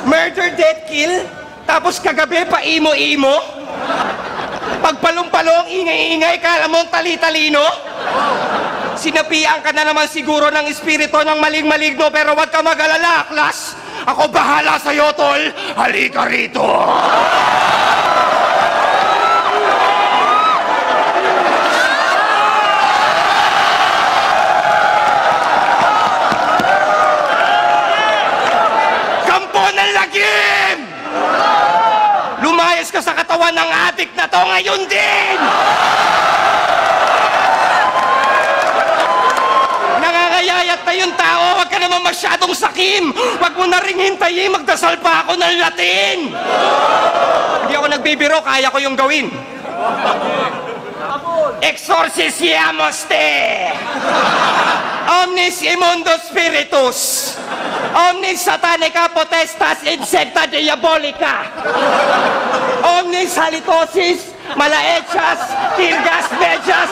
Murder, death, kill? Tapos kagabi pa imo-imo? Pagpalong-palo ang ingay-ingay, kala mo ang tali-talino? Sinapian ka na naman siguro ng espiritu ng maling-maligno, pero wag ka mag-alala, Aklas. Ako bahala sa'yo, tol. Halika rito. Kampo ng lagim! Lumayas ka sa katawan ng adik na to ngayon din! Nangangayayat na yung tao, wag ka naman masyadong sakim! Wag mo na ring hintayin, magdasal pa ako ng Latin! Hindi ako nagbibiro, kaya ko yung gawin. Exorcisiamos te! Omnis immundo spiritus! Omnis satanica potestas insecta diabolica! Omnis halitosis, malaechas, tirgas, medyas,